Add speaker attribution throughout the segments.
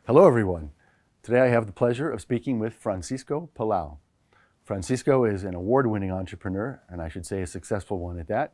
Speaker 1: Hello, everyone. Today I have the pleasure of speaking with Francisco Palao. Francisco is an award-winning entrepreneur, and I should say a successful one at that.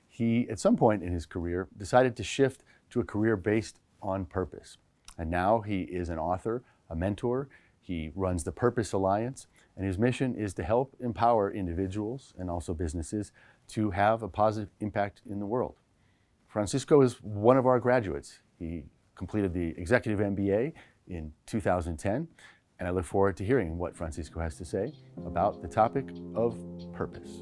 Speaker 1: He, at some point in his career, decided to shift to a career based on purpose. And now he is an author, a mentor. He runs the Purpose Alliance, and his mission is to help empower individuals and also businesses to have a positive impact in the world. Francisco is one of our graduates. He completed the Executive MBA in 2010, and I look forward to hearing what Francisco has to say about the topic of purpose.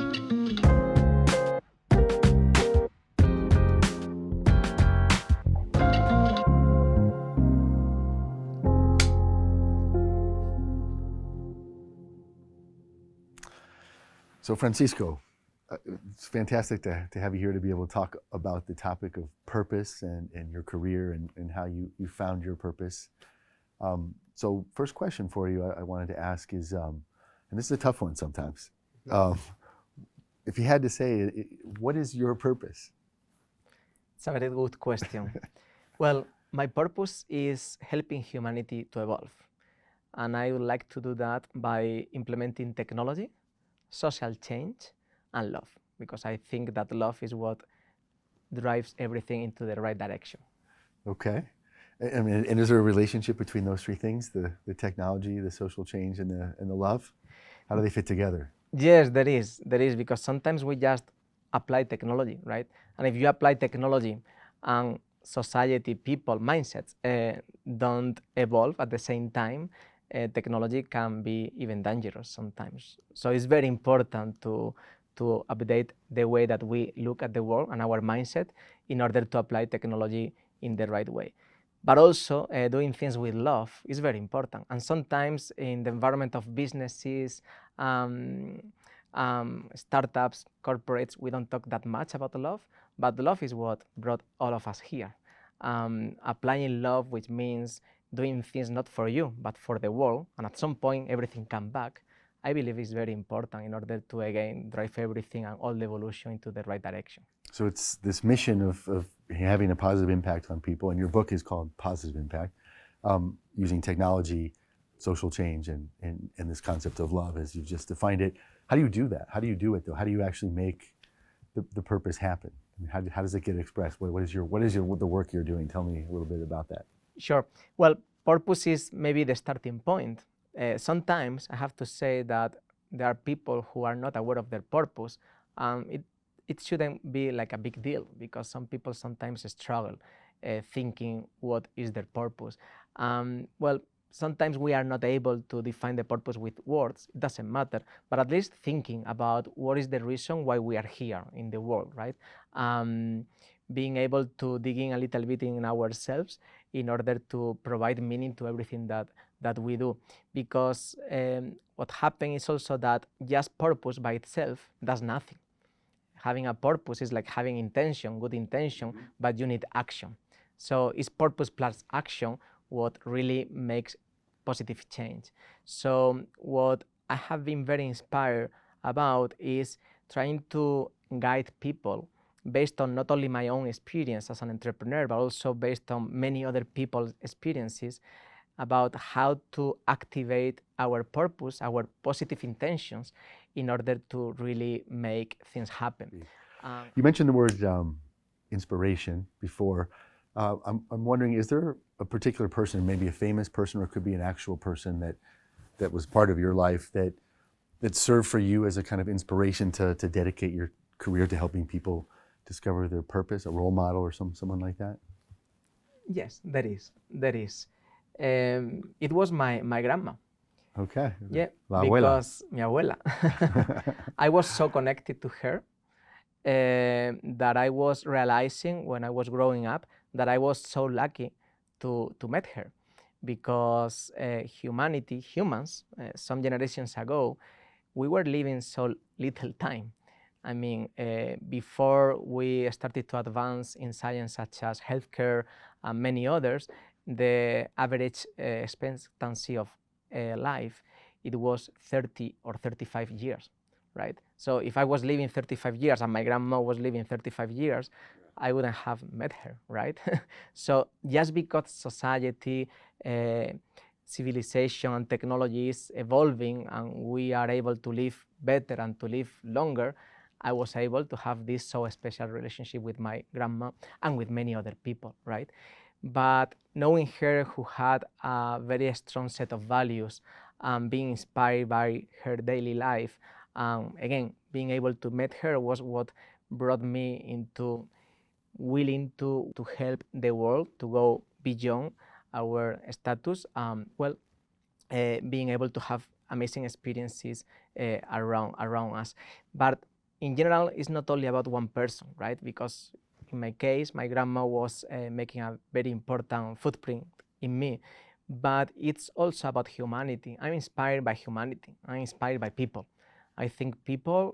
Speaker 1: So Francisco, it's fantastic to have you here to be able to talk about the topic of purpose and your career and how you found your purpose. So first question for you I wanted to ask is, and this is a tough one sometimes, if you had to say, what is your purpose?
Speaker 2: It's a very good question. Well, my purpose is helping humanity to evolve. And I would like to do that by implementing technology, social change, and love, because I think that love is what drives everything into the right direction.
Speaker 1: Okay. I mean, and is there a relationship between those three things, the technology, the social change, and the love? How do they fit together?
Speaker 2: Yes, there is, because sometimes we just apply technology, right? And if you apply technology and society, people, mindsets don't evolve at the same time, technology can be even dangerous sometimes. So it's very important to update the way that we look at the world and our mindset in order to apply technology in the right way. But also doing things with love is very important. And sometimes in the environment of businesses, startups, corporates, we don't talk that much about love, but love is what brought all of us here. Applying love, which means doing things not for you, but for the world, and at some point everything comes back, I believe is very important in order to, again, drive everything and all the evolution into the right direction.
Speaker 1: So it's this mission of having a positive impact on people, and your book is called Positive Impact, using technology, social change, and this concept of love as you've just defined it. How do you do that? How do you do it though? How do you actually make the purpose happen? I mean, how does it get expressed? What is the work you're doing? Tell me a little bit about that.
Speaker 2: Sure. Well, purpose is maybe the starting point. Sometimes I have to say that there are people who are not aware of their purpose. It shouldn't be like a big deal, because some people sometimes struggle thinking what is their purpose. Well, sometimes we are not able to define the purpose with words. It doesn't matter, but at least thinking about what is the reason why we are here in the world, right? Being able to dig in a little bit in ourselves in order to provide meaning to everything that we do. Because what happens is also that just purpose by itself does nothing. Having a purpose is like having intention, good intention, but you need action. So it's purpose plus action what really makes positive change. So what I have been very inspired about is trying to guide people based on not only my own experience as an entrepreneur, but also based on many other people's experiences about how to activate our purpose, our positive intentions, in order to really make things happen.
Speaker 1: You mentioned the word inspiration before. I'm wondering, is there a particular person, maybe a famous person, or it could be an actual person that was part of your life that served for you as a kind of inspiration to dedicate your career to helping people discover their purpose, a role model or someone like that?
Speaker 2: Yes, there is. It was my grandma.
Speaker 1: Okay.
Speaker 2: Yeah,
Speaker 1: La abuela.
Speaker 2: because mi abuela. I was so connected to her that I was realizing when I was growing up that I was so lucky to meet her, because humans, some generations ago, we were living so little time. I mean, before we started to advance in science such as healthcare and many others, the average expectancy of life, it was 30 or 35 years, right? So if I was living 35 years and my grandma was living 35 years, I wouldn't have met her, right? So just because society, civilization and technology is evolving and we are able to live better and to live longer, I was able to have this so special relationship with my grandma and with many other people, right? But knowing her, who had a very strong set of values, being inspired by her daily life, again, being able to meet her was what brought me into willing to help the world to go beyond our status, being able to have amazing experiences around us. But in general, it's not only about one person, right? Because in my case, my grandma was making a very important footprint in me, but it's also about humanity. I'm inspired by humanity. I'm inspired by people. I think people,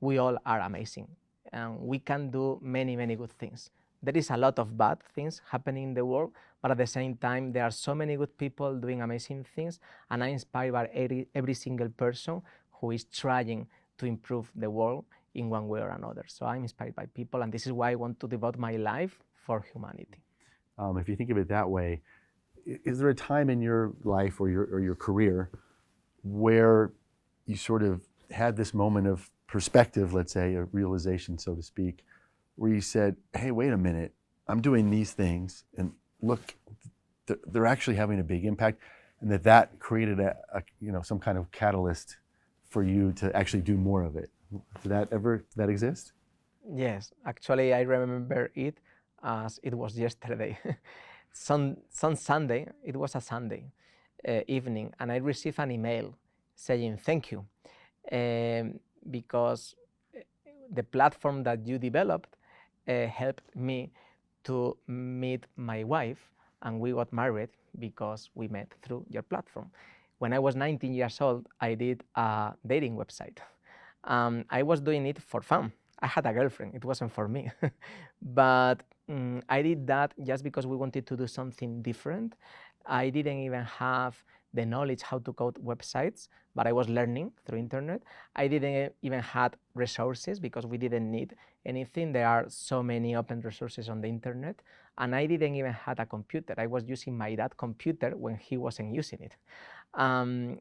Speaker 2: we all are amazing, and we can do many, many good things. There is a lot of bad things happening in the world, but at the same time, there are so many good people doing amazing things, and I'm inspired by every single person who is trying to improve the world in one way or another. So I'm inspired by people, and this is why I want to devote my life for humanity.
Speaker 1: If you think of it that way, is there a time in your life or your career where you sort of had this moment of perspective, let's say, a realization, so to speak, where you said, hey, wait a minute, I'm doing these things, and look, they're actually having a big impact, and that created some kind of catalyst for you to actually do more of it? Did that exist?
Speaker 2: Yes, actually, I remember it as it was yesterday. Some Sunday, it was a Sunday evening, and I received an email saying thank you, because the platform that you developed helped me to meet my wife, and we got married because we met through your platform. When I was 19 years old, I did a dating website. I was doing it for fun. I had a girlfriend, it wasn't for me. But I did that just because we wanted to do something different. I didn't even have the knowledge how to code websites, but I was learning through internet. I didn't even had resources because we didn't need anything. There are so many open resources on the internet, and I didn't even had a computer. I was using my dad's computer when he wasn't using it.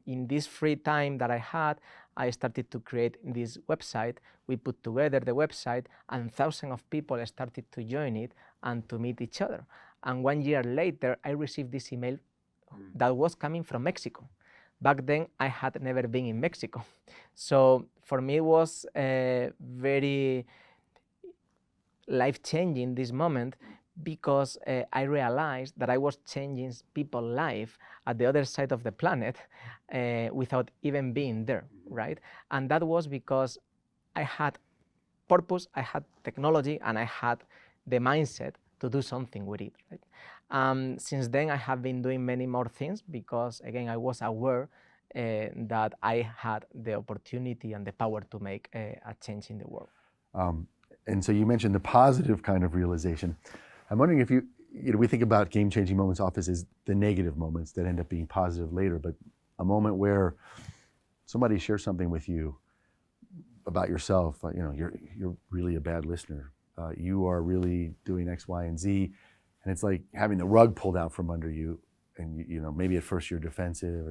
Speaker 2: In this free time that I had, I started to create this website. We put together the website, and thousands of people started to join it and to meet each other. And 1 year later, I received this email that was coming from Mexico. Back then, I had never been in Mexico. So for me, it was very life-changing, this moment, because I realized that I was changing people's life at the other side of the planet without even being there, right? And that was because I had purpose, I had technology, and I had the mindset to do something with it, right? Since then, I have been doing many more things because, again, I was aware that I had the opportunity and the power to make a change in the world.
Speaker 1: And so you mentioned the positive kind of realization. I'm wondering if we think about game-changing moments often as the negative moments that end up being positive later, but a moment where somebody shares something with you about yourself, you're really a bad listener. You are really doing X, Y, and Z, and it's like having the rug pulled out from under you, and maybe at first you're defensive,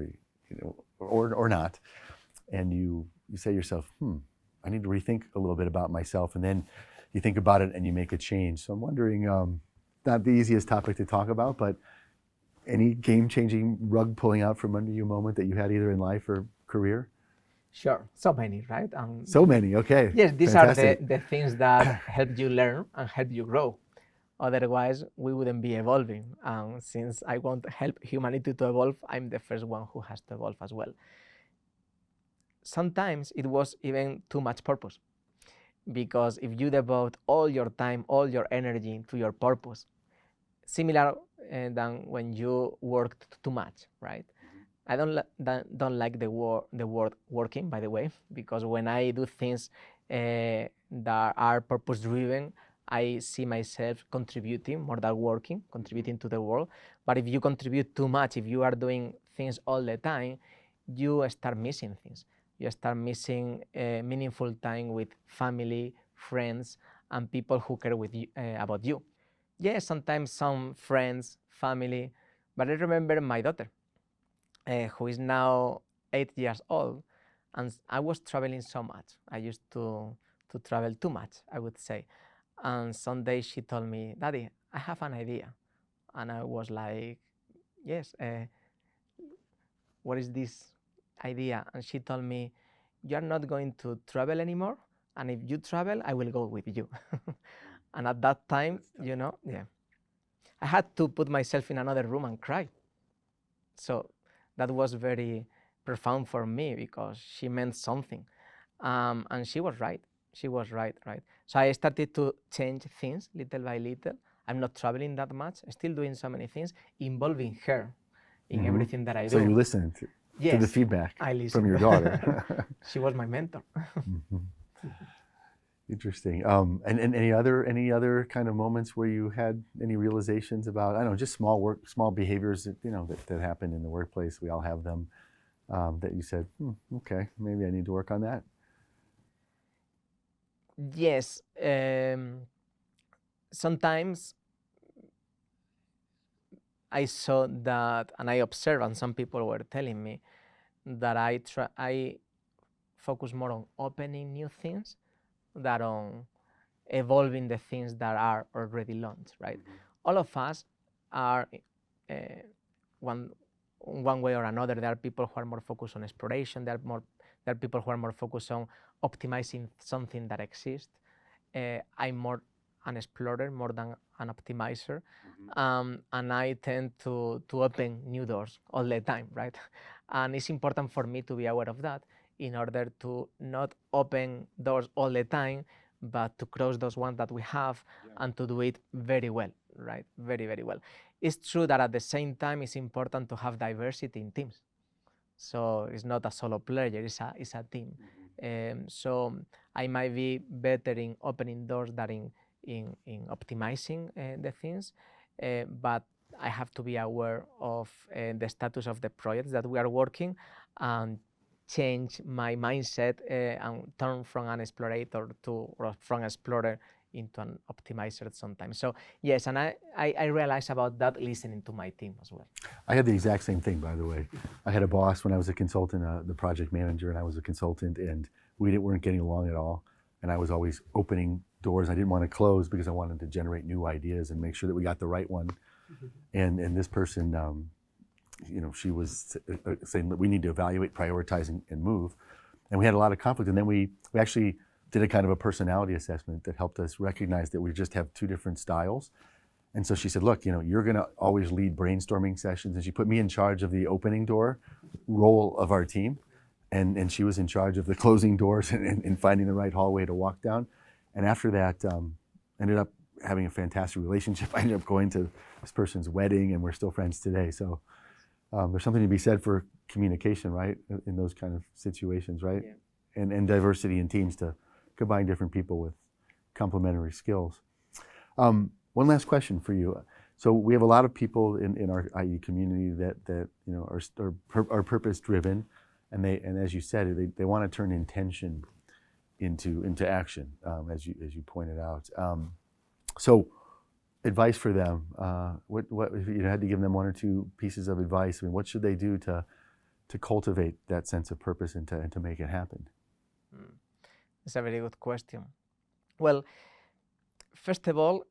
Speaker 1: or not, and you say to yourself, I need to rethink a little bit about myself, and then you think about it and you make a change. So I'm wondering, not the easiest topic to talk about, but any game-changing rug pulling out from under you moment that you had either in life or career?
Speaker 2: Sure, so many, right?
Speaker 1: So many, okay.
Speaker 2: Yes, these
Speaker 1: Fantastic.
Speaker 2: are the things that help you learn and help you grow. Otherwise, we wouldn't be evolving. Since I want to help humanity to evolve, I'm the first one who has to evolve as well. Sometimes it was even too much purpose, because if you devote all your time, all your energy to your purpose, similar than when you worked too much, right? I don't like the word working, by the way, because when I do things that are purpose driven, I see myself contributing more than working, contributing to the world. But if you contribute too much, if you are doing things all the time, you start missing things. You start missing meaningful time with family, friends, and people who care with you, about you. Yes, sometimes some friends, family, but I remember my daughter, who is now 8 years old, and I was traveling so much. I used to travel too much, I would say. And someday she told me, "Daddy, I have an idea," and I was like, "Yes, what is this idea?" And she told me, "You are not going to travel anymore, and if you travel, I will go with you." And at that time, yeah, I had to put myself in another room and cry. So that was very profound for me because she meant something. And she was right. She was right, right. So I started to change things little by little. I'm not traveling that much, still doing so many things, involving her in everything that I do.
Speaker 1: So you listened to the
Speaker 2: Yes,
Speaker 1: feedback
Speaker 2: I
Speaker 1: from
Speaker 2: listened.
Speaker 1: your daughter.
Speaker 2: She was my mentor.
Speaker 1: Interesting. And any other kind of moments where you had any realizations about, I don't know, just small behaviors that that happen in the workplace. We all have them. That you said, okay, maybe I need to work on that.
Speaker 2: Yes. Sometimes I saw that, and I observed, and some people were telling me that I focus more on opening new things than on evolving the things that are already launched, right? All of us are uh, one way or another. There are people who are more focused on exploration. There are people who are more focused on optimizing something that exists. I'm more an explorer more than an optimizer, and I tend to open new doors all the time, right? And it's important for me to be aware of that in order to not open doors all the time, but to close those ones that we have and to do it very well, right? Very, very well. It's true that at the same time, it's important to have diversity in teams. So it's not a solo player, it's a team. So I might be better in opening doors than in optimizing the things, but I have to be aware of the status of the projects that we are working and change my mindset and turn from an explorator or from explorer into an optimizer sometimes. So yes, and I realized about that listening to my team as well.
Speaker 1: I had the exact same thing, by the way. I had a boss when I was a consultant, the project manager, and I was a consultant, and we weren't getting along at all. And I was always opening doors I didn't want to close because I wanted to generate new ideas and make sure that we got the right one. And this person, she was saying that we need to evaluate, prioritize, and move. And we had a lot of conflict. And then we actually did a kind of a personality assessment that helped us recognize that we just have two different styles. And so she said, look, you're going to always lead brainstorming sessions. And she put me in charge of the opening door role of our team. And she was in charge of the closing doors and finding the right hallway to walk down. And after that, ended up having a fantastic relationship. I ended up going to this person's wedding, and we're still friends today. So there's something to be said for communication, right, in those kind of situations, right? Yeah. And diversity in teams to combine different people with complementary skills. One last question for you. So we have a lot of people in our IE community that are purpose driven, and as you said, they want to turn intention into action, as you pointed out. So advice for them. What if you had to give them one or two pieces of advice? I mean, what should they do to cultivate that sense of purpose and to make it happen?
Speaker 2: It's a very good question. Well, first of all,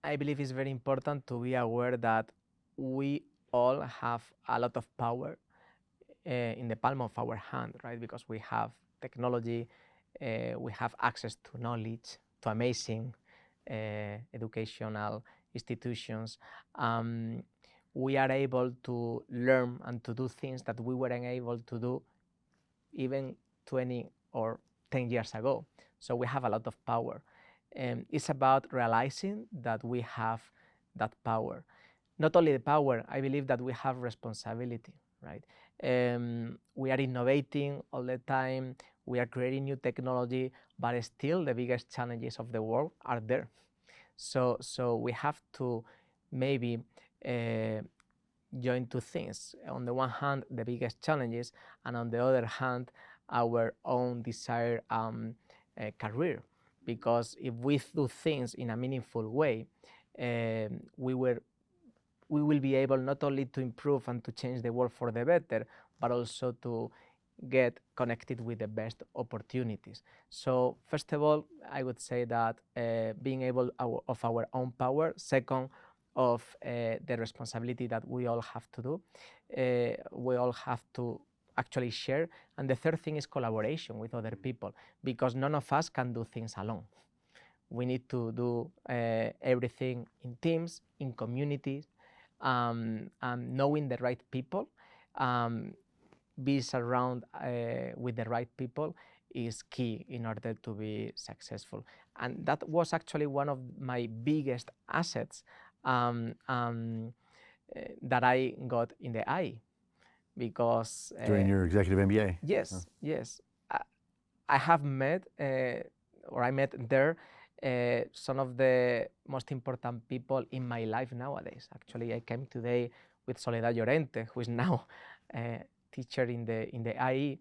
Speaker 2: I believe it's very important to be aware that we all have a lot of power in the palm of our hand, right? Because we have technology, we have access to knowledge, to amazing educational institutions. We are able to learn and to do things that we weren't able to do even 20 or 10 years ago. So we have a lot of power. It's about realizing that we have that power. Not only the power, I believe that we have responsibility, right? We are innovating all the time, we are creating new technology, but still the biggest challenges of the world are there. So we have to maybe join two things. On the one hand, the biggest challenges, and on the other hand, our own desired career. because if we do things in a meaningful way, we will be able not only to improve and to change the world for the better, but also to get connected with the best opportunities. So first of all, I would say that being able of our own power. Second, of the responsibility that we all have to do. We all have to actually share. And the third thing is collaboration with other people, because none of us can do things alone. We need to do everything in teams, in communities, knowing the right people. Be surrounded with the right people is key in order to be successful. And that was actually one of my biggest assets that I got in the IE, because
Speaker 1: During your executive MBA?
Speaker 2: Yes, yes. I have met, or I met there, some of the most important people in my life nowadays. Actually, I came today with Soledad Llorente, who is now teacher in the IE.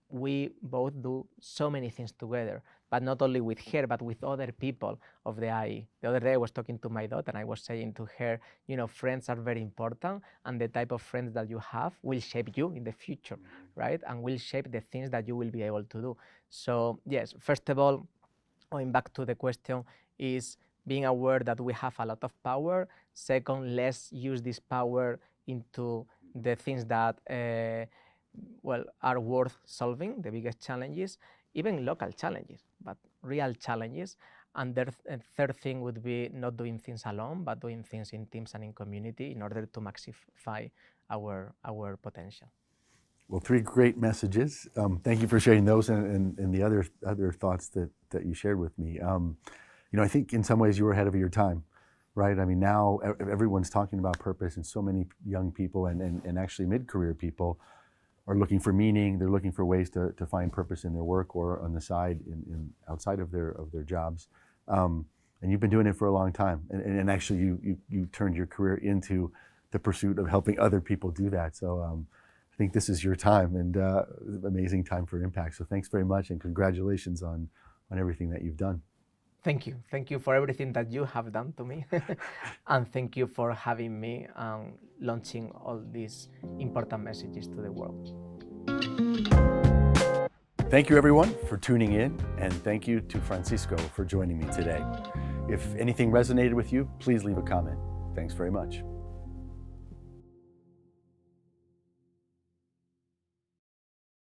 Speaker 2: We both do so many things together, but not only with her, but with other people of the IE. The other day I was talking to my daughter and I was saying to her, you know, friends are very important, and the type of friends that you have will shape you in the future, right? And will shape the things that you will be able to do. So yes, first of all, going back to the question, is being aware that we have a lot of power. Second, let's use this power into the things that are worth solving, the biggest challenges, even local challenges, but real challenges. And the third thing would be not doing things alone, but doing things in teams and in community in order to maximize our potential.
Speaker 1: Well, three great messages. Thank you for sharing those and the other thoughts that you shared with me. You know, I think in some ways you were ahead of your time, right? I mean, now everyone's talking about purpose, and so many young people and actually mid-career people are looking for meaning. They're looking for ways to find purpose in their work or on the side, outside of their jobs. And you've been doing it for a long time. And actually, you turned your career into the pursuit of helping other people do that. So I think this is your time, and amazing time for impact. So thanks very much, and congratulations on everything that you've done.
Speaker 2: Thank you. Thank you for everything that you have done to me. And thank you for having me launching all these important messages to the world.
Speaker 1: Thank you, everyone, for tuning in, and thank you to Francisco for joining me today. If anything resonated with you, please leave a comment. Thanks very much.